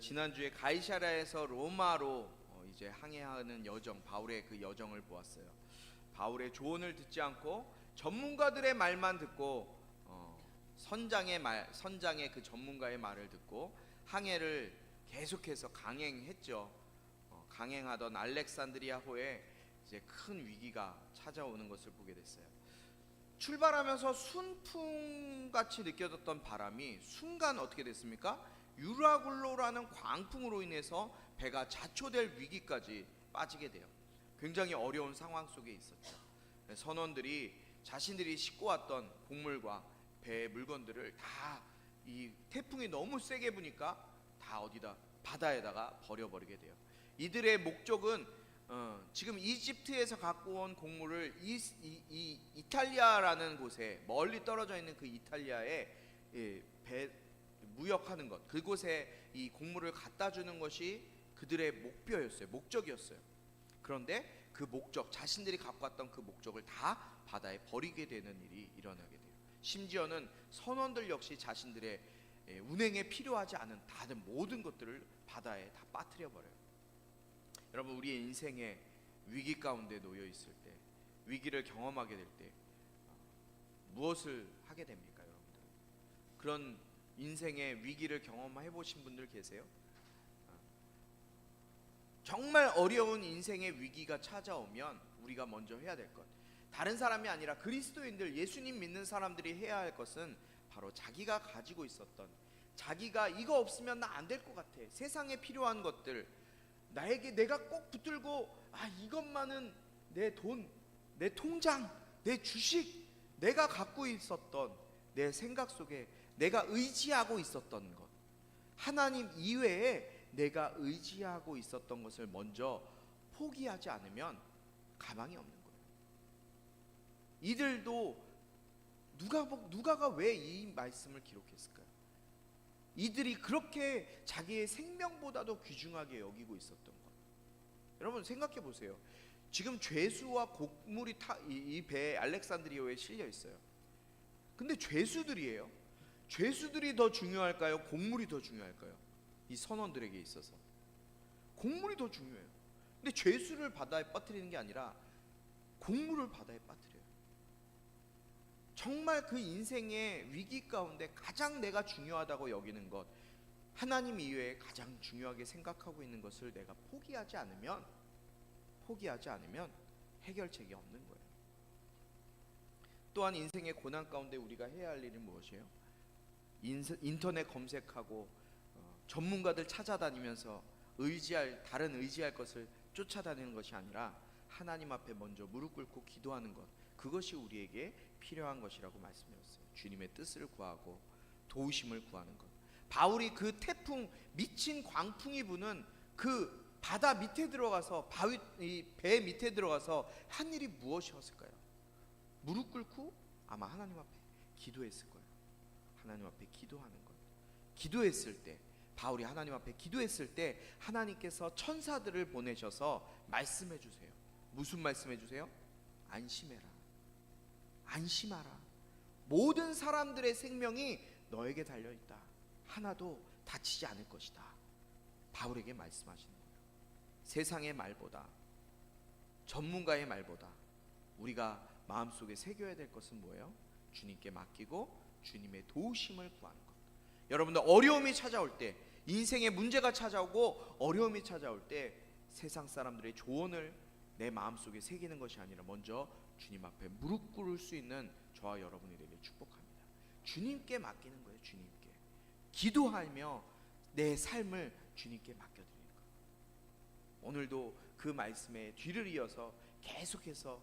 지난주에 가이사랴에서 로마로 이제 항해하는 여정, 바울의 그 여정을 보았어요. 바울의 조언을 듣지 않고 전문가들의 말만 듣고 선장의 그 전문가의 말을 듣고 항해를 계속해서 강행했죠. 강행하던 알렉산드리아호에 이제 큰 위기가 찾아오는 것을 보게 됐어요. 출발하면서 순풍같이 느껴졌던 바람이 순간 어떻게 됐습니까? 유라굴로라는 광풍으로 인해서 배가 자초될 위기까지 빠지게 돼요. 굉장히 어려운 상황 속에 있었죠. 선원들이 자신들이 싣고 왔던 곡물과 배의 물건들을 다 이 태풍이 너무 세게 부니까 다 어디다 바다에다가 버려버리게 돼요. 이들의 목적은 지금 이집트에서 갖고 온 곡물을 이탈리아라는 곳에 멀리 떨어져 있는 그 이탈리아에 무역하는 것, 그곳에 이 곡물을 갖다 주는 것이 그들의 목표였어요. 목적이었어요. 그런데 그 목적, 자신들이 갖고 왔던 그 목적을 다 바다에 버리게 되는 일이 일어나게 돼요. 심지어는 선원들 역시 자신들의 운행에 필요하지 않은 다른 모든 것들을 바다에 다 빠뜨려 버려요. 여러분, 우리의 인생에 위기 가운데 놓여 있을 때, 위기를 경험하게 될 때 무엇을 하게 됩니까, 여러분들? 그런 인생의 위기를 경험해 보신 분들 계세요? 정말 어려운 인생의 위기가 찾아오면 우리가 먼저 해야 될 것, 다른 사람이 아니라 그리스도인들, 예수님 믿는 사람들이 해야 할 것은 바로 자기가 가지고 있었던, 자기가 이거 없으면 나 안 될 것 같아, 세상에 필요한 것들, 나에게 내가 꼭 붙들고 이것만은 내 돈, 내 통장, 내 주식, 내가 갖고 있었던 내 생각 속에 내가 의지하고 있었던 것, 하나님 이외에 내가 의지하고 있었던 것을 먼저 포기하지 않으면 가망이 없는 거예요. 이들도 누가가 왜 이 말씀을 기록했을까요? 이들이 그렇게 자기의 생명보다도 귀중하게 여기고 있었던 것. 여러분 생각해 보세요. 지금 죄수와 곡물이 이 배에 알렉산드리아에 실려 있어요. 근데 죄수들이에요. 죄수들이 더 중요할까요? 곡물이 더 중요할까요? 이 선원들에게 있어서 곡물이 더 중요해요. 근데 죄수를 바다에 빠뜨리는 게 아니라 곡물을 바다에 빠뜨려요. 정말 그 인생의 위기 가운데 가장 내가 중요하다고 여기는 것, 하나님 이외에 가장 중요하게 생각하고 있는 것을 내가 포기하지 않으면 해결책이 없는 거예요. 또한 인생의 고난 가운데 우리가 해야 할 일은 무엇이에요? 인터넷 검색하고 전문가들 찾아다니면서 다른 의지할 것을 쫓아다니는 것이 아니라 하나님 앞에 먼저 무릎 꿇고 기도하는 것, 그것이 우리에게 필요한 것이라고 말씀드렸어요. 주님의 뜻을 구하고 도우심을 구하는 것. 바울이 그 태풍, 미친 광풍이 부는 그 바다 밑에 들어가서, 배 밑에 들어가서 한 일이 무엇이었을까요? 무릎 꿇고 아마 하나님 앞에 기도했을 거예요. 하나님 앞에 기도하는 것. 기도했을 때, 바울이 하나님 앞에 기도했을 때 하나님께서 천사들을 보내셔서 말씀해 주세요. 무슨 말씀해 주세요? 안심해라, 안심하라, 모든 사람들의 생명이 너에게 달려있다, 하나도 다치지 않을 것이다, 바울에게 말씀하시는 거예요. 세상의 말보다, 전문가의 말보다 우리가 마음속에 새겨야 될 것은 뭐예요? 주님께 맡기고 주님의 도우심을 구하는 것. 여러분들 어려움이 찾아올 때, 인생의 문제가 찾아오고 어려움이 찾아올 때 세상 사람들의 조언을 내 마음속에 새기는 것이 아니라 먼저 주님 앞에 무릎 꿇을 수 있는 저와 여러분이 되길 축복합니다. 주님께 맡기는 거예요. 주님께 기도하며 내 삶을 주님께 맡겨드리는 거예요. 오늘도 그 말씀에 뒤를 이어서 계속해서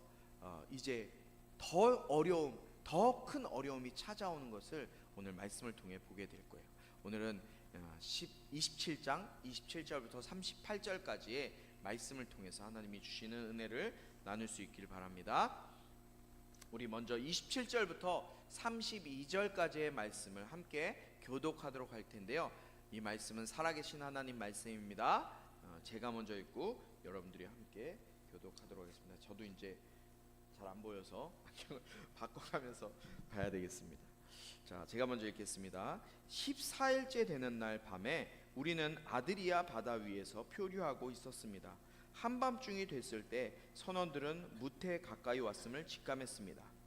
이제 더 큰 어려움이 찾아오는 것을 오늘 말씀을 통해 보게 될 거예요. 오늘은 27장 27절부터 38절까지의 말씀을 통해서 하나님이 주시는 은혜를 나눌 수 있기를 바랍니다. 우리 먼저 27절부터 32절까지의 말씀을 함께 교독하도록 할 텐데요. 이 말씀은 살아계신 하나님 말씀입니다. 제가 먼저 읽고 여러분들이 함께 교독하도록 하겠습니다. 저도 이제 잘 안 보여서 안경을 바꿔가면서 봐야 되겠습니다. 자, 제가 먼저 읽겠습니다. 14일째 되는 날 밤에 우리는 아드리아 바다 위에서 표류하고 있었습니다. 한밤중이 됐을 때 선원들은 무태에 가까이 왔음을 직감했습니다.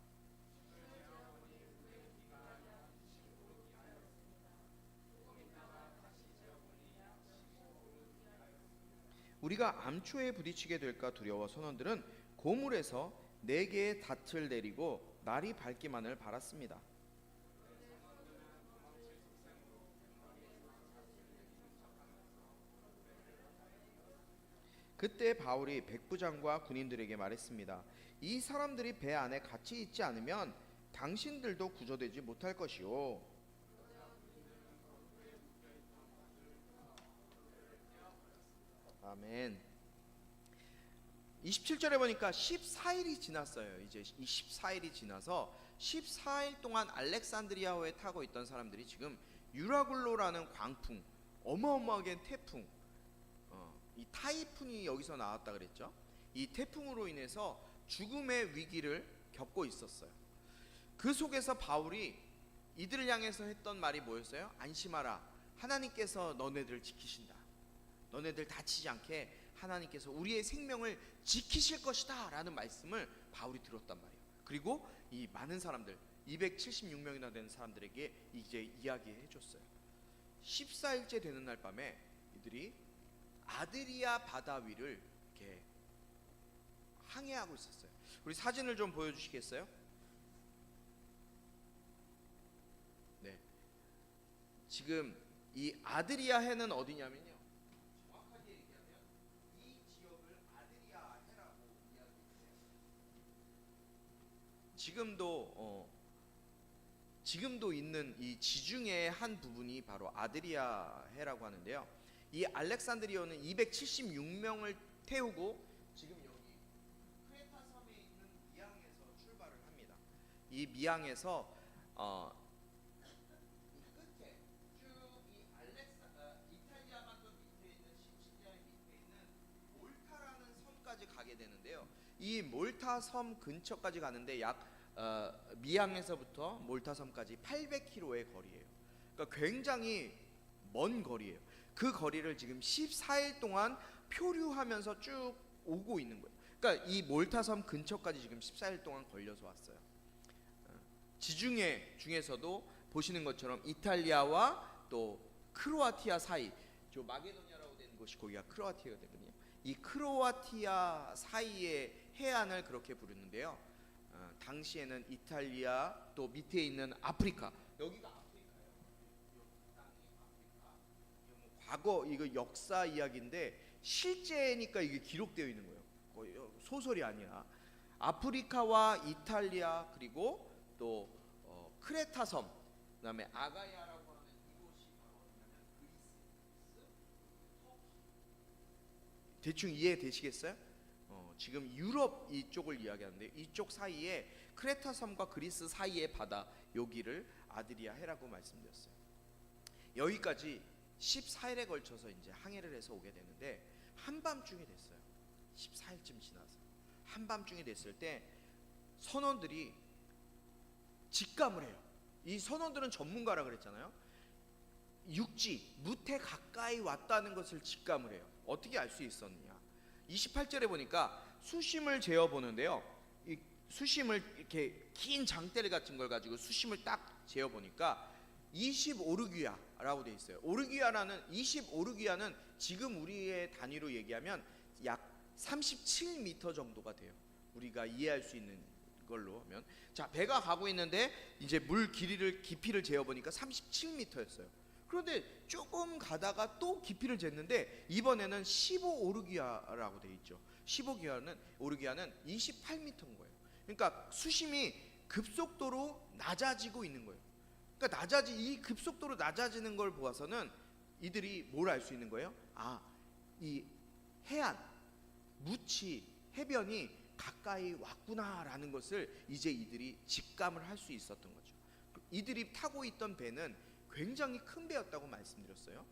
우리가 암초에 부딪히게 될까 두려워 선원들은 고물에서 4개의 닻을 내리고 날이 밝기만을 바랐습니다. 그때 바울이 백부장과 군인들에게 말했습니다. 이 사람들이 배 안에 같이 있지 않으면 당신들도 구조되지 못할 것이요. 아멘. 27절에 보니까 14일이 지났어요. 이제 이 14일이 지나서 14일 동안 알렉산드리아호에 타고 있던 사람들이 지금 유라굴로라는 광풍, 어마어마하게 태풍, 이 타이푼이 여기서 나왔다 그랬죠. 이 태풍으로 인해서 죽음의 위기를 겪고 있었어요. 그 속에서 바울이 이들을 향해서 했던 말이 뭐였어요? 안심하라, 하나님께서 너네들을 지키신다. 너네들 다치지 않게 하나님께서 우리의 생명을 지키실 것이다 라는 말씀을 바울이 들었단 말이에요. 그리고 이 많은 사람들 276명이나 되는 사람들에게 이제 이야기해 줬어요. 14일째 되는 날 밤에 이들이 아드리아 바다 위를 이렇게 항해하고 있었어요. 우리 사진을 좀 보여주시겠어요? 네. 지금 이 아드리아 해는 어디냐면요. 정확하게 얘기하면 이 지역을 아드리아 해라고 이야기해요. 지금도 있는 이 지중해의 한 부분이 바로 아드리아 해라고 하는데요. 이 알렉산드리아는 276명을 태우고 지금 여기 크레타 섬에 있는 미항에서 출발을 합니다. 이 미항에서 이 끝에 쭉 이 이탈리아 반도 밑에 있는 시칠리아의 밑에 있는 몰타라는 섬까지 가게 되는데요. 이 몰타 섬 근처까지 가는데 약 미항에서부터 몰타 섬까지 800km의 거리예요. 그러니까 굉장히 먼 거리예요. 그 거리를 지금 14일 동안 표류하면서 쭉 오고 있는 거예요. 그러니까 이 몰타섬 근처까지 지금 14일 동안 걸려서 왔어요. 지중해 중에서도 보시는 것처럼 이탈리아와 또 크로아티아 사이, 저 마게도냐라고 되는 곳이 거기가 크로아티아가 되거든요. 이 크로아티아 사이의 해안을 그렇게 부르는데요. 당시에는 이탈리아 또 밑에 있는 아프리카, 여기가 과거 이거 역사 이야기인데 실제니까 이게 기록되어 있는 거예요. 거의 소설이 아니라 아프리카와 이탈리아 그리고 또 크레타 섬, 그다음에 아가야라고 하는 이곳이 바로 어디냐면 그리스, 터키. 대충 이해되시겠어요? 지금 유럽 이쪽을 이야기하는데 이쪽 사이에 크레타 섬과 그리스 사이의 바다, 여기를 아드리아 해라고 말씀드렸어요. 여기까지 14일에 걸쳐서 이제 항해를 해서 오게 되는데 한밤중이 됐어요. 14일쯤 지나서 한밤중이 됐을 때 선원들이 직감을 해요. 이 선원들은 전문가라 그랬잖아요. 육지, 무태 가까이 왔다는 것을 직감을 해요. 어떻게 알 수 있었느냐? 28절에 보니까 수심을 재어 보는데요. 이 수심을 이렇게 긴 장대를 같은 걸 가지고 수심을 딱 재어 보니까 20오르기아라고 되어 있어요. 오르기아라는 20오르기아는 지금 우리의 단위로 얘기하면 약 37m 정도가 돼요. 우리가 이해할 수 있는 걸로 하면, 자, 배가 가고 있는데 이제 물 깊이를 재어 보니까 37m였어요. 그런데 조금 가다가 또 깊이를 쟀는데 이번에는 15오르기아라고 되어 있죠. 15오르기아는 28m인 거예요. 그러니까 수심이 급속도로 낮아지고 있는 거예요. 그러니까 이 급속도로 낮아지는 걸 보아서는 이들이 뭘 알 수 있는 거예요? 이 해안, 무치, 해변이 가까이 왔구나라는 것을 이제 이들이 직감을 할 수 있었던 거죠. 이들이 타고 있던 배는 굉장히 큰 배였다고 말씀드렸어요.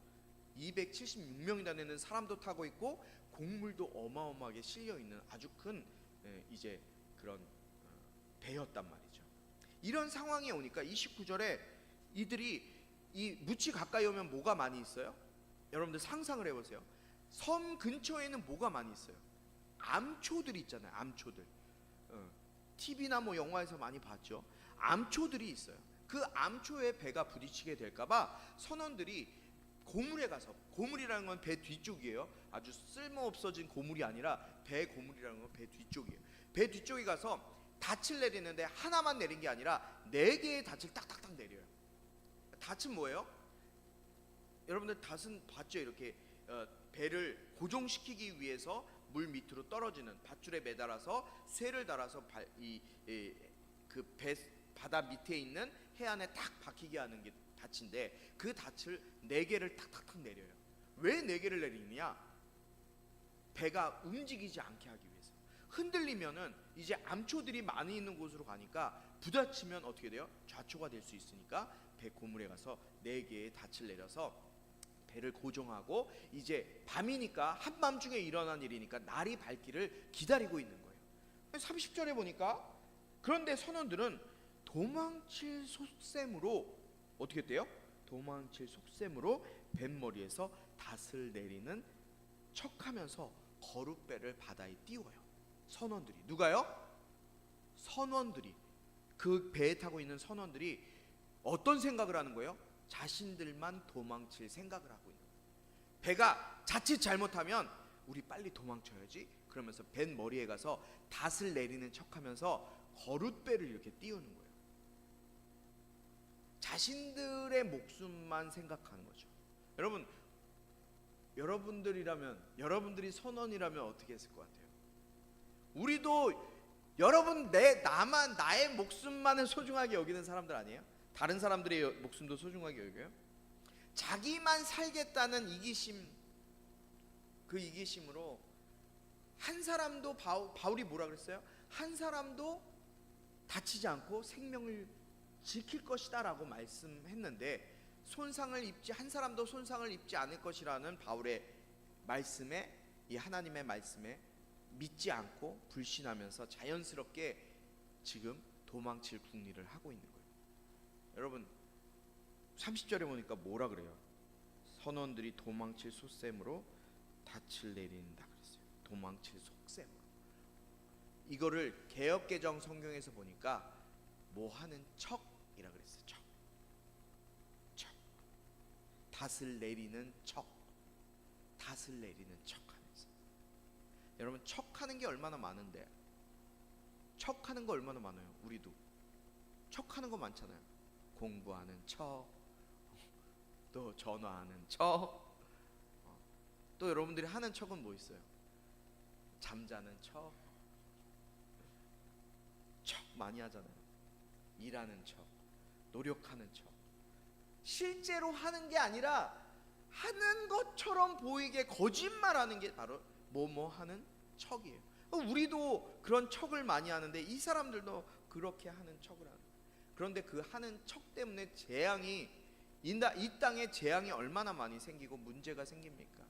276명이나 되는 사람도 타고 있고 곡물도 어마어마하게 실려 있는 아주 큰 이제 그런 배였단 말이죠. 이런 상황이 오니까 29절에 이들이 이 무치 가까이 오면 뭐가 많이 있어요? 여러분들 상상을 해보세요. 섬 근처에는 뭐가 많이 있어요? 암초들이 있잖아요. 암초들. TV나 뭐 영화에서 많이 봤죠. 암초들이 있어요. 그 암초에 배가 부딪히게 될까봐 선원들이 고물에 가서, 고물이라는 건 배 뒤쪽이에요. 아주 쓸모 없어진 고물이 아니라 배 고물이라는 건 배 뒤쪽이에요. 배 뒤쪽에 가서 닻을 내리는데 하나만 내린 게 아니라 4개의 닻을 딱딱딱 내려요. 닻은 뭐예요? 여러분들 닷은 봤죠? 이렇게 배를 고정시키기 위해서 물 밑으로 떨어지는 밧줄에 매달아서 쇠를 달아서 그 배 바다 밑에 있는 해안에 딱 박히게 하는 게 닻인데, 그 닻을 4개를 탁탁탁 내려요. 왜 4개를 내리느냐? 배가 움직이지 않게 하기 위해서. 흔들리면은 이제 암초들이 많이 있는 곳으로 가니까 부딪히면 어떻게 돼요? 좌초가 될 수 있으니까 배 고물에 가서 4개의 닻을 내려서 배를 고정하고, 이제 밤이니까 한밤중에 일어난 일이니까 날이 밝기를 기다리고 있는 거예요. 30절에 보니까 그런데 선원들은 도망칠 속셈으로 어떻게 돼요? 도망칠 속셈으로 뱃머리에서 닷을 내리는 척하면서 거룻배를 바다에 띄워요. 선원들이. 누가요? 선원들이. 그 배에 타고 있는 선원들이 어떤 생각을 하는 거예요? 자신들만 도망칠 생각을 하고 있는 거예요. 배가 자칫 잘못하면 우리 빨리 도망쳐야지 그러면서 배 머리에 가서 닷을 내리는 척하면서 거룻배를 이렇게 띄우는 거예요. 자신들의 목숨만 생각하는 거죠. 여러분, 여러분들이 선원이라면 어떻게 했을 것 같아요? 우리도 여러분 나의 목숨만을 소중하게 여기는 사람들 아니에요? 다른 사람들의 목숨도 소중하게 여겨요? 자기만 살겠다는 이기심, 그 이기심으로 한 사람도 바울이 뭐라 그랬어요? 한 사람도 다치지 않고 생명을 지킬 것이다 라고 말씀했는데, 한 사람도 손상을 입지 않을 것이라는 바울의 말씀에, 이 하나님의 말씀에 믿지 않고 불신하면서 자연스럽게 지금 도망칠 궁리를 하고 있는 거예요. 여러분 30절에 보니까 뭐라 그래요? 선원들이 도망칠 속셈으로 닻을 내린다 그랬어요. 도망칠 속셈으로. 이거를 개역개정 성경에서 보니까 뭐 하는 척이라 그랬어요. 척. 닷을 내리는 척. 닷을 내리는 척하면서. 여러분 척하는 게 얼마나 많은데, 척하는 거 얼마나 많아요. 우리도 척하는 거 많잖아요. 공부하는 척, 또 전화하는 척, 또 여러분들이 하는 척은 뭐 있어요? 잠자는 척 많이 하잖아요. 일하는 척, 노력하는 척. 실제로 하는 게 아니라 하는 것처럼 보이게 거짓말하는 게 바로 뭐뭐 하는 척이에요. 우리도 그런 척을 많이 하는데 이 사람들도 그렇게 하는 척을 하는 거예요. 그런데 그 하는 척 때문에 이 땅에 재앙이 얼마나 많이 생기고 문제가 생깁니까?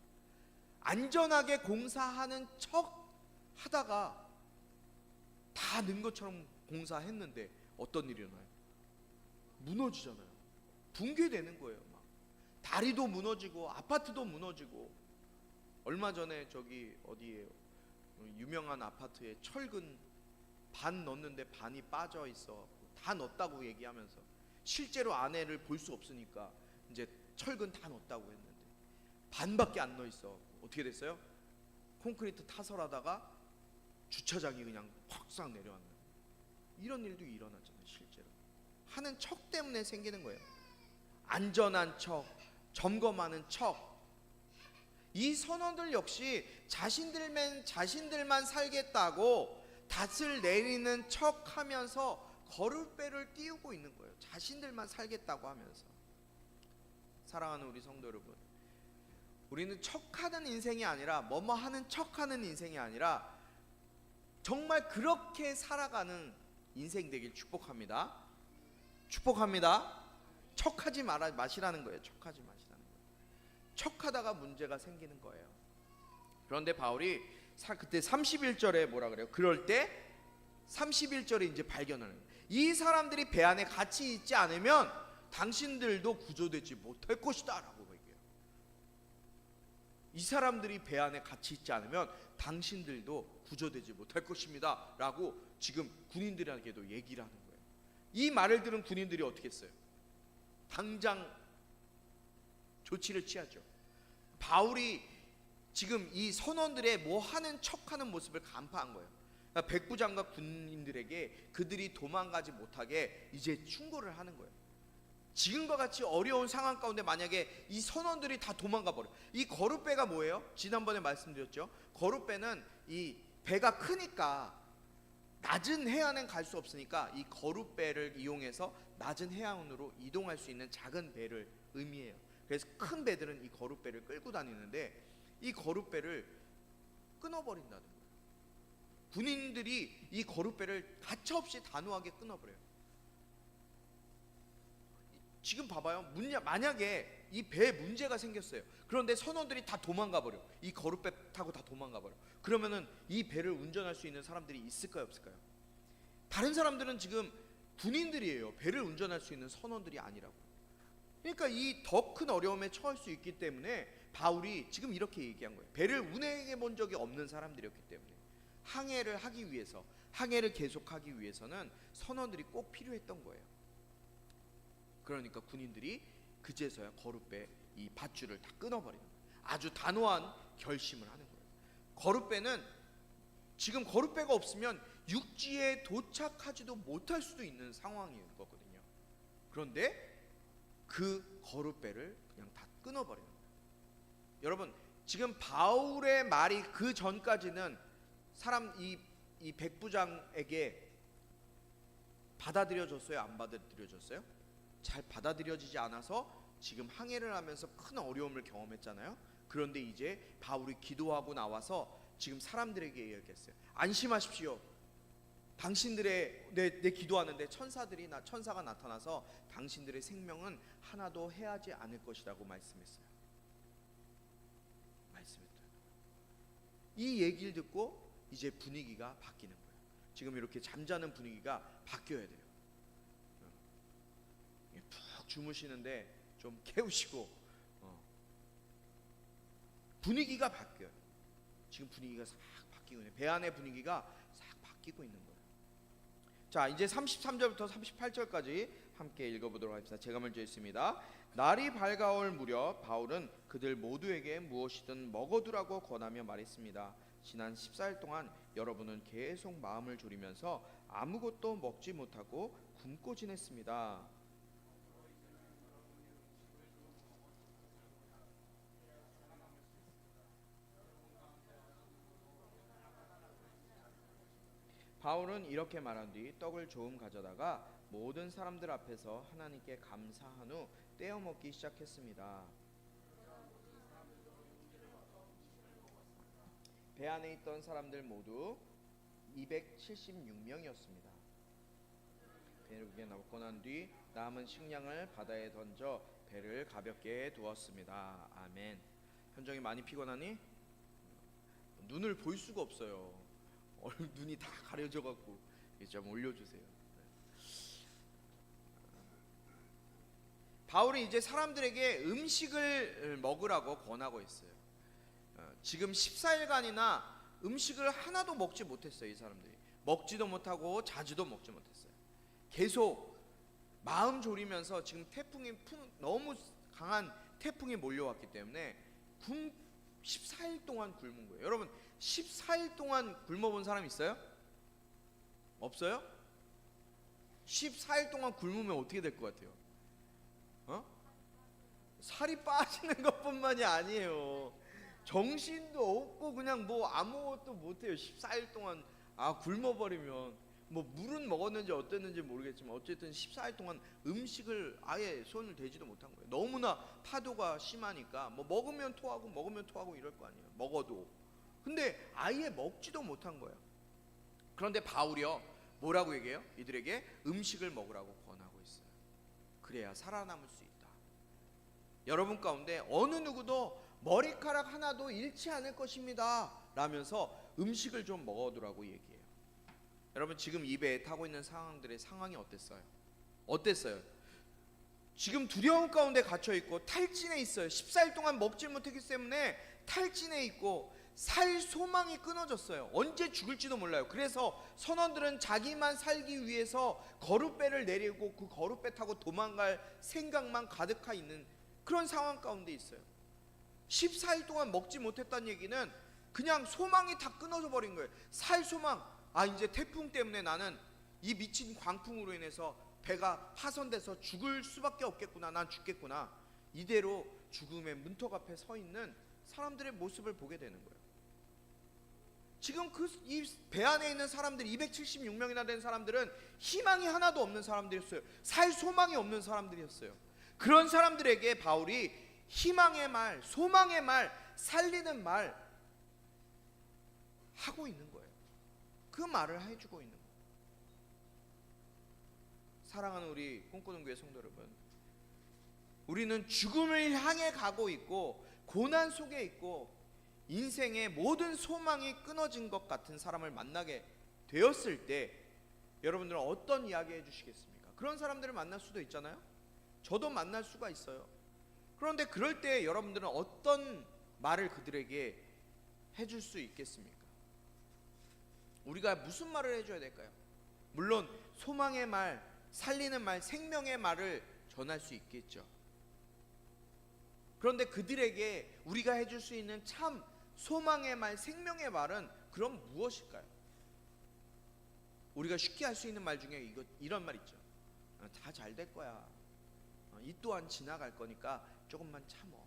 안전하게 공사하는 척 하다가 다 는 것처럼 공사했는데 어떤 일이 일어나요? 무너지잖아요. 붕괴되는 거예요. 막 다리도 무너지고 아파트도 무너지고. 얼마 전에 저기 어디에요? 유명한 아파트에 철근 반 넣었는데 반이 빠져 있어. 다 넣었다고 얘기하면서 실제로 안에를 볼 수 없으니까 이제 철근 다 넣었다고 했는데 반밖에 안 넣어 있어. 어떻게 됐어요? 콘크리트 타설하다가 주차장이 그냥 확 내려왔는. 이런 일도 일어나잖아요. 실제로 하는 척 때문에 생기는 거예요. 안전한 척, 점검하는 척. 이 선원들 역시 자신들만 살겠다고 닷을 내리는 척하면서 거룻배를 띄우고 있는 거예요. 자신들만 살겠다고 하면서. 사랑하는 우리 성도 여러분, 우리는 척하는 인생이 아니라 뭐뭐 하는 척하는 인생이 아니라 정말 그렇게 살아가는 인생 되길 축복합니다. 축복합니다. 척하지 마시라는 거예요. 척하지 마시라는 거예요. 척하다가 문제가 생기는 거예요. 그런데 바울이 그때 31절에 뭐라 그래요? 그럴 때 31절에 이제 발견하는 거예요. 이 사람들이 배 안에 같이 있지 않으면 당신들도 구조되지 못할 것이다 라고 얘기해요. 이 사람들이 배 안에 같이 있지 않으면 당신들도 구조되지 못할 것입니다 라고 지금 군인들에게도 얘기를 하는 거예요. 이 말을 들은 군인들이 어떻게 했어요? 당장 조치를 취하죠. 바울이 지금 이 선원들의 뭐 하는 척하는 모습을 간파한 거예요. 그러니까 백부장과 군인들에게 그들이 도망가지 못하게 이제 충고를 하는 거예요. 지금과 같이 어려운 상황 가운데 만약에 이 선원들이 다 도망가 버려. 이 거룻배가 뭐예요? 지난번에 말씀드렸죠. 거룻배는 이 배가 크니까 낮은 해안은 갈 수 없으니까 이 거룻배를 이용해서 낮은 해안으로 이동할 수 있는 작은 배를 의미해요. 그래서 큰 배들은 이 거룻배를 끌고 다니는데 이 거룻배를 끊어버린다는 거예요. 군인들이 이 거룻배를 가차없이 단호하게 끊어버려요. 지금 봐봐요. 만약에 이 배에 문제가 생겼어요. 그런데 선원들이 다 도망가 버려. 이 거룻배 타고 다 도망가 버려. 그러면은 이 배를 운전할 수 있는 사람들이 있을까요, 없을까요? 다른 사람들은 지금 군인들이에요. 배를 운전할 수 있는 선원들이 아니라고. 그러니까 이 더 큰 어려움에 처할 수 있기 때문에 바울이 지금 이렇게 얘기한 거예요. 배를 운행해 본 적이 없는 사람들이었기 때문에 항해를 하기 위해서, 항해를 계속하기 위해서는 선원들이 꼭 필요했던 거예요. 그러니까 군인들이 그제서야 거룻배 이 밧줄을 다 끊어버리는 거예요. 아주 단호한 결심을 하는 거예요. 거룻배는 지금 거룻배가 없으면 육지에 도착하지도 못할 수도 있는 상황인 거거든요. 그런데 그 거룻배를 그냥 다 끊어버리는 거예요. 여러분, 지금 바울의 말이 그 전까지는 사람 이 백부장에게 받아들여졌어요? 안 받아들여졌어요? 잘 받아들여지지 않아서 지금 항해를 하면서 큰 어려움을 경험했잖아요. 그런데 이제 바울이 기도하고 나와서 지금 사람들에게 얘기했어요. 안심하십시오. 당신들의 내 기도하는데 천사가 나타나서 당신들의 생명은 하나도 해하지 않을 것이라고 말씀했어요. 이 얘기를 듣고 이제 분위기가 바뀌는 거예요. 지금 이렇게 잠자는 분위기가 바뀌어야 돼요. 푹 주무시는데 좀 깨우시고 분위기가 바뀌어요. 지금 분위기가 싹 바뀌고 있는, 배 안의 분위기가 싹 바뀌고 있는 거예요. 자, 이제 33절부터 38절까지 함께 읽어보도록 하겠습니다. 제가 먼저 읽습니다. 날이 밝아올 무렵 바울은 그들 모두에게 무엇이든 먹어두라고 권하며 말했습니다. 지난 14일 동안 여러분은 계속 마음을 졸이면서 아무것도 먹지 못하고 굶고 지냈습니다. 바울은 이렇게 말한 뒤 떡을 조금 가져다가 모든 사람들 앞에서 하나님께 감사한 후 떼어 먹기 시작했습니다. 배 안에 있던 사람들 모두 276명이었습니다. 배를 먹고 난 뒤 남은 식량을 바다에 던져 배를 가볍게 두었습니다. 아멘. 현정이 많이 피곤하니? 눈을 볼 수가 없어요. 눈이 다 가려져 갖고 좀 올려주세요. 바울이 이제 사람들에게 음식을 먹으라고 권하고 있어요. 지금 14일간이나 음식을 하나도 먹지 못했어요. 이 사람들이 먹지도 못하고 자지도 먹지 못했어요. 계속 마음 졸이면서 지금 너무 강한 태풍이 몰려왔기 때문에 14일 동안 굶은 거예요. 여러분, 14일 동안 굶어본 사람 있어요? 없어요? 14일 동안 굶으면 어떻게 될 것 같아요? 살이 빠지는 것뿐만이 아니에요. 정신도 없고 그냥 뭐 아무것도 못해요. 14일 동안 굶어버리면 뭐 물은 먹었는지 어땠는지 모르겠지만 어쨌든 14일 동안 음식을 아예 손을 대지도 못한 거예요. 너무나 파도가 심하니까 뭐 먹으면 토하고 이럴 거 아니에요. 먹어도. 근데 아예 먹지도 못한 거예요. 그런데 바울이요, 뭐라고 얘기해요? 이들에게 음식을 먹으라고 권하고 있어요. 그래야 살아남을 수 있다. 여러분 가운데 어느 누구도 머리카락 하나도 잃지 않을 것입니다 라면서 음식을 좀 먹어두라고 얘기해요. 여러분, 지금 이 배에 타고 있는 상황이 어땠어요? 지금 두려움 가운데 갇혀 있고 탈진해 있어요. 14일 동안 먹지 못했기 때문에 탈진해 있고 살 소망이 끊어졌어요. 언제 죽을지도 몰라요. 그래서 선원들은 자기만 살기 위해서 거룻배를 내리고 그 거룻배 타고 도망갈 생각만 가득하 있는 그런 상황 가운데 있어요. 14일 동안 먹지 못했다는 얘기는 그냥 소망이 다 끊어져 버린 거예요. 살 소망. 이제 태풍 때문에 나는 이 미친 광풍으로 인해서 배가 파손돼서 죽을 수밖에 없겠구나. 난 죽겠구나. 이대로 죽음의 문턱 앞에 서 있는 사람들의 모습을 보게 되는 거예요. 지금 이 배 안에 있는 사람들 276명이나 된 사람들은 희망이 하나도 없는 사람들이었어요. 살 소망이 없는 사람들이었어요. 그런 사람들에게 바울이 희망의 말, 소망의 말, 살리는 말 하고 있는 거예요. 그 말을 해주고 있는 거예요. 사랑하는 우리 꿈꾸는 교회 성도 여러분, 우리는 죽음을 향해 가고 있고 고난 속에 있고 인생의 모든 소망이 끊어진 것 같은 사람을 만나게 되었을 때 여러분들은 어떤 이야기 해주시겠습니까? 그런 사람들을 만날 수도 있잖아요. 저도 만날 수가 있어요. 그런데 그럴 때 여러분들은 어떤 말을 그들에게 해줄 수 있겠습니까? 우리가 무슨 말을 해줘야 될까요? 물론 소망의 말, 살리는 말, 생명의 말을 전할 수 있겠죠. 그런데 그들에게 우리가 해줄 수 있는 참 소망의 말, 생명의 말은 그럼 무엇일까요? 우리가 쉽게 할 수 있는 말 중에 이런 말 있죠. 다 잘 될 거야. 이 또한 지나갈 거니까 조금만 참어.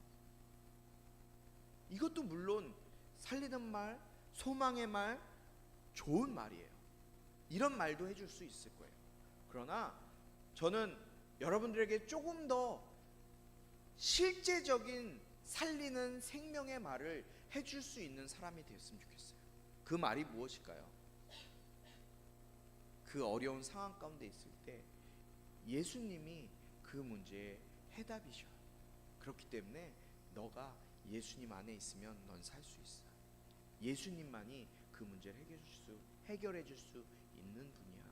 이것도 물론 살리는 말, 소망의 말, 좋은 말이에요. 이런 말도 해줄 수 있을 거예요. 그러나 저는 여러분들에게 조금 더 실제적인 살리는 생명의 말을 해줄 수 있는 사람이 되었으면 좋겠어요. 그 말이 무엇일까요? 그 어려운 상황 가운데 있을 때 예수님이 그 문제의 해답이셔. 그렇기 때문에 너가 예수님 안에 있으면 넌 살 수 있어. 예수님만이 그 문제를 해결해 줄 수 있는 분이야.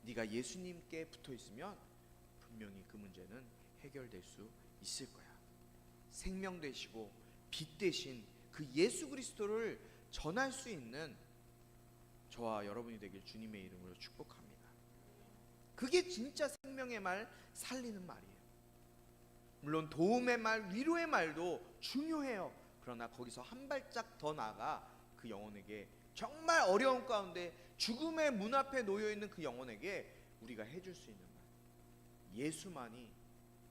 네가 예수님께 붙어 있으면 분명히 그 문제는 해결될 수 있을 거야. 생명 되시고 빛 되신 그 예수 그리스도를 전할 수 있는 저와 여러분이 되길 주님의 이름으로 축복합니다. 그게 진짜 생명의 말, 살리는 말이에요. 물론 도움의 말, 위로의 말도 중요해요. 그러나 거기서 한 발짝 더 나아가 그 영혼에게 정말 어려운 가운데 죽음의 문 앞에 놓여 있는 그 영혼에게 우리가 해줄 수 있는 말, 예수만이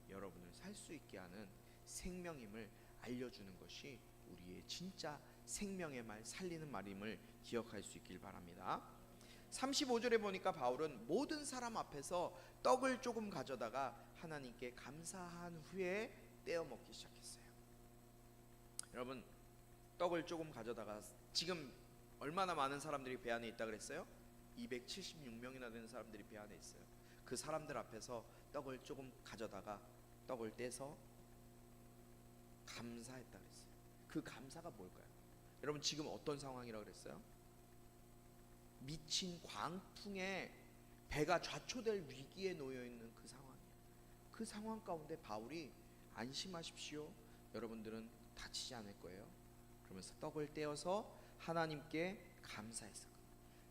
여러분을 살 수 있게 하는 생명임을 알려주는 것이 우리의 진짜 생명의 말, 살리는 말임을 기억할 수 있길 바랍니다. 35절에 보니까 바울은 모든 사람 앞에서 떡을 조금 가져다가 하나님께 감사한 후에 떼어 먹기 시작했어요. 여러분, 떡을 조금 가져다가 지금 얼마나 많은 사람들이 배 안에 있다 그랬어요? 276명이나 되는 사람들이 배 안에 있어요. 그 사람들 앞에서 떡을 조금 가져다가 떡을 떼서 감사했다 그랬어요. 그 감사가 뭘까요? 여러분, 지금 어떤 상황이라고 그랬어요? 미친 광풍에 배가 좌초될 위기에 놓여 있는 그 상황이에요. 그 상황 가운데 바울이 안심하십시오. 여러분들은 다치지 않을 거예요. 그러면서 떡을 떼어서 하나님께 감사했어요.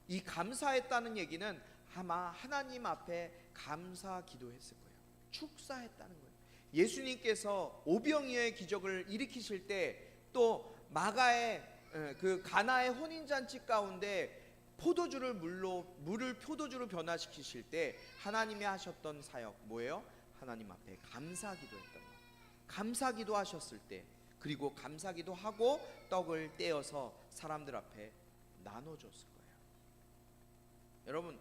이 감사했다는 얘기는 아마 하나님 앞에 감사 기도했을 거예요. 축사했다는 거예요. 예수님께서 오병이어의 기적을 일으키실 때 또 마가의 그 가나의 혼인잔치 가운데 포도주를 물을 포도주로 변화시키실 때 하나님이 하셨던 사역 뭐예요? 하나님 앞에 감사기도 했던 거예요. 감사기도 하셨을 때, 그리고 감사기도 하고 떡을 떼어서 사람들 앞에 나눠줬을 거예요. 여러분,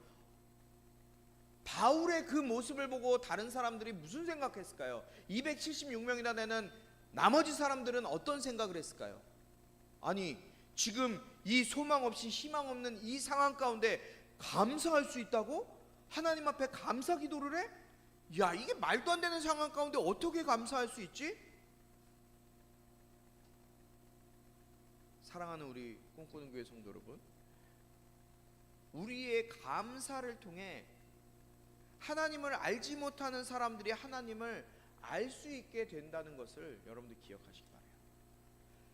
바울의 그 모습을 보고 다른 사람들이 무슨 생각했을까요? 276명이나 되는 나머지 사람들은 어떤 생각을 했을까요? 아니, 지금 이 소망 없이 희망 없는 이 상황 가운데 감사할 수 있다고? 하나님 앞에 감사 기도를 해? 야, 이게 말도 안 되는 상황 가운데 어떻게 감사할 수 있지? 사랑하는 우리 꿈꾸는 교회 성도 여러분, 우리의 감사를 통해 하나님을 알지 못하는 사람들이 하나님을 알 수 있게 된다는 것을 여러분들 기억하시기 바라요.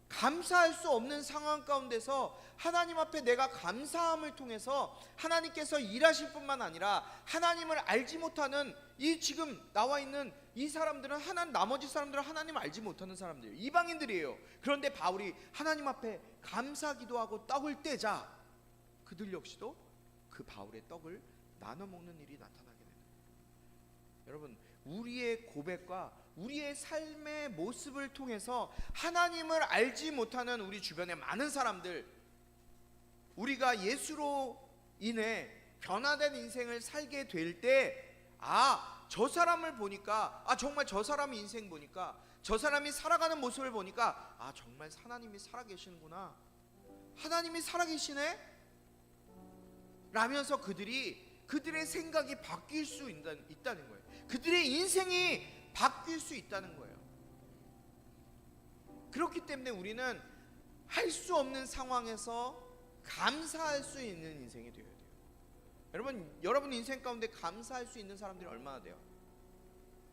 감사할 수 없는 상황 가운데서 하나님 앞에 내가 감사함을 통해서 하나님께서 일하실 뿐만 아니라 하나님을 알지 못하는 이 지금 나와 있는 이 사람들은 나머지 사람들은 하나님을 알지 못하는 사람들이에요. 이방인들이에요. 그런데 바울이 하나님 앞에 감사 기도하고 떡을 떼자 그들 역시도 그 바울의 떡을 나눠 먹는 일이 나타나게 되는 거예요. 여러분, 우리의 고백과 우리의 삶의 모습을 통해서 하나님을 알지 못하는 우리 주변의 많은 사람들, 우리가 예수로 인해 변화된 인생을 살게 될 때, 저 사람을 보니까, 정말 저 사람의 인생 보니까, 저 사람이 살아가는 모습을 보니까, 정말 하나님이 살아계시는구나, 하나님이 살아계시네 라면서 그들의 생각이 바뀔 수 있다는 거예요. 그들의 인생이 바뀔 수 있다는 거예요. 그렇기 때문에 우리는 할 수 없는 상황에서 감사할 수 있는 인생이 되어야 돼요. 여러분 인생 가운데 감사할 수 있는 사람들이 얼마나 돼요?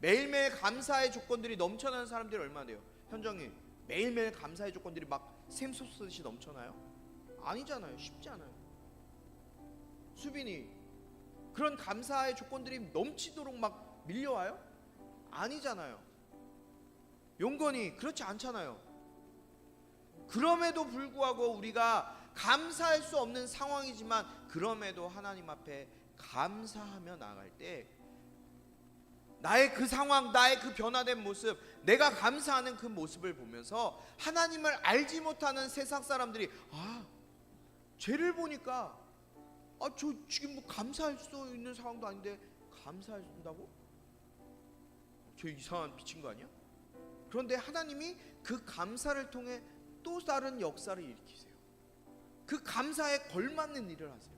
매일매일 감사의 조건들이 넘쳐나는 사람들이 얼마나 돼요? 현정이 매일매일 감사의 조건들이 막 샘솟듯이 넘쳐나요? 아니잖아요. 쉽지 않아요. 수빈이 그런 감사의 조건들이 넘치도록 막 밀려와요? 아니잖아요. 용건이 그렇지 않잖아요. 그럼에도 불구하고 우리가 감사할 수 없는 상황이지만 그럼에도 하나님 앞에 감사하며 나아갈 때 나의 그 상황, 나의 그 변화된 모습, 내가 감사하는 그 모습을 보면서 하나님을 알지 못하는 세상 사람들이 쟤를 보니까 저 지금 뭐 감사할 수 있는 상황도 아닌데 감사한다고? 저 이상한 미친 거 아니야? 그런데 하나님이 그 감사를 통해 또 다른 역사를 일으키세요. 그 감사에 걸맞는 일을 하세요.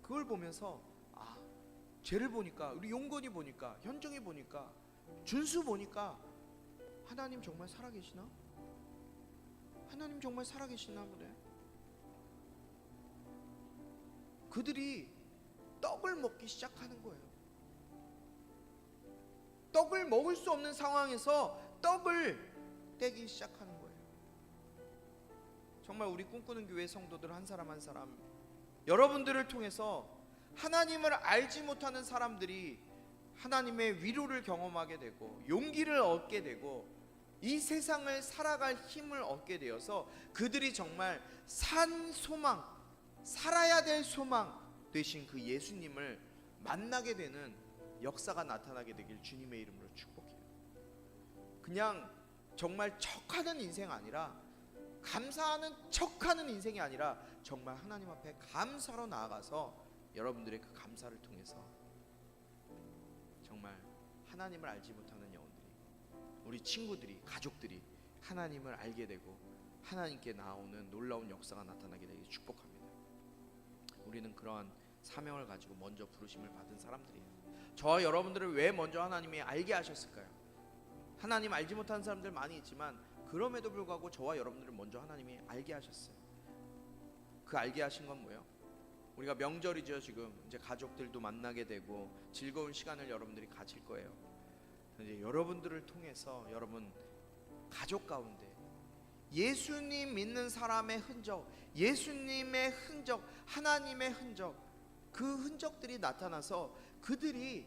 그걸 보면서 쟤를 보니까, 우리 용건이 보니까, 현정이 보니까, 준수 보니까 하나님 정말 살아계시나? 하나님 정말 살아계시나 보네. 그들이 떡을 먹기 시작하는 거예요. 떡을 먹을 수 없는 상황에서 떡을 떼기 시작하는 거예요. 정말 우리 꿈꾸는 교회 성도들 한 사람 한 사람, 여러분들을 통해서 하나님을 알지 못하는 사람들이 하나님의 위로를 경험하게 되고 용기를 얻게 되고 이 세상을 살아갈 힘을 얻게 되어서 그들이 정말 산 소망, 살아야 될 소망 되신 그 예수님을 만나게 되는 역사가 나타나게 되길 주님의 이름으로 축복해요. 그냥 정말 척하는 인생 아니라, 감사하는 척하는 인생이 아니라 정말 하나님 앞에 감사로 나아가서 여러분들의 그 감사를 통해서 정말 하나님을 알지 못하는 영혼들이, 우리 친구들이, 가족들이 하나님을 알게 되고 하나님께 나오는 놀라운 역사가 나타나게 되길 축복합니다. 우리는 그러한 사명을 가지고 먼저 부르심을 받은 사람들이에요. 저와 여러분들을 왜 먼저 하나님이 알게 하셨을까요? 하나님 알지 못하는 사람들 많이 있지만 그럼에도 불구하고 저와 여러분들을 먼저 하나님이 알게 하셨어요. 그 알게 하신 건 뭐예요? 우리가 명절이죠. 지금 이제 가족들도 만나게 되고 즐거운 시간을 여러분들이 가질 거예요. 이제 여러분들을 통해서 여러분 가족 가운데 예수님 믿는 사람의 흔적, 예수님의 흔적, 하나님의 흔적, 그 흔적들이 나타나서 그들이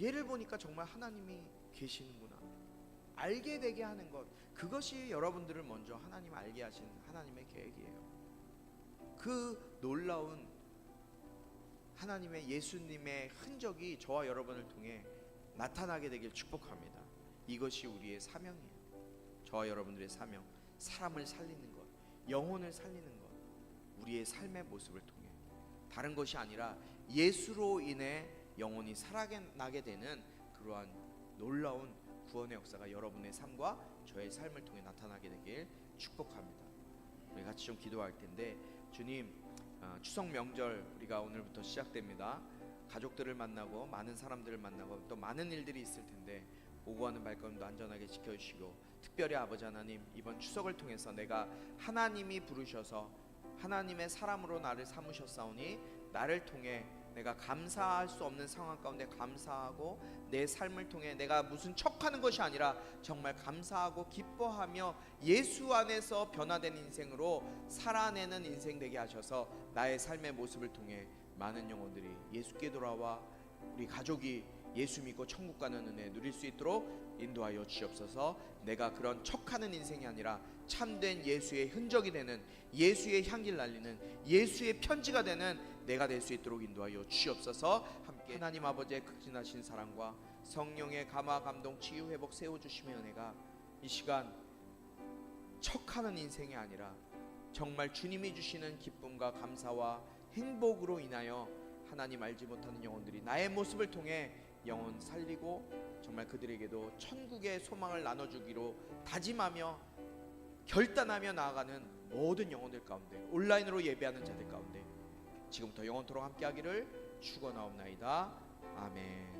얘를 보니까 정말 하나님이 계시는구나 알게 되게 하는 것, 그것이 여러분들을 먼저 하나님 알게 하신 하나님의 계획이에요. 그 놀라운 하나님의 예수님의 흔적이 저와 여러분을 통해 나타나게 되길 축복합니다. 이것이 우리의 사명이에요. 저와 여러분들의 사명, 사람을 살리는 것, 영혼을 살리는 것, 우리의 삶의 모습을 통해 다른 것이 아니라 예수로 인해 영혼이 살아나게 되는 그러한 놀라운 구원의 역사가 여러분의 삶과 저의 삶을 통해 나타나게 되길 축복합니다. 우리 같이 좀 기도할 텐데, 주님, 추석 명절 우리가 오늘부터 시작됩니다. 가족들을 만나고 많은 사람들을 만나고 또 많은 일들이 있을 텐데 오고 가는 발걸음도 안전하게 지켜주시고, 특별히 아버지 하나님, 이번 추석을 통해서 내가 하나님이 부르셔서 하나님의 사람으로 나를 삼으셨사오니 나를 통해 내가 감사할 수 없는 상황 가운데 감사하고 내 삶을 통해 내가 무슨 척하는 것이 아니라 정말 감사하고 기뻐하며 예수 안에서 변화된 인생으로 살아내는 인생 되게 하셔서 나의 삶의 모습을 통해 많은 영혼들이 예수께 돌아와 우리 가족이 예수 믿고 천국 가는 은혜 누릴 수 있도록 인도하여 주시옵소서. 내가 그런 척하는 인생이 아니라 참된 예수의 흔적이 되는, 예수의 향기를 날리는, 예수의 편지가 되는 내가 될 수 있도록 인도하여 주시옵소서. 함께 하나님 아버지의 극진하신 사랑과 성령의 감화 감동 치유 회복 세워주심의 은혜가 이 시간 척하는 인생이 아니라 정말 주님이 주시는 기쁨과 감사와 행복으로 인하여 하나님 알지 못하는 영혼들이 나의 모습을 통해 영혼 살리고 정말 그들에게도 천국의 소망을 나눠주기로 다짐하며 결단하며 나아가는 모든 영혼들 가운데, 온라인으로 예배하는 자들 가운데 지금부터 영원토록 함께하기를 축원하옵나이다. 아멘.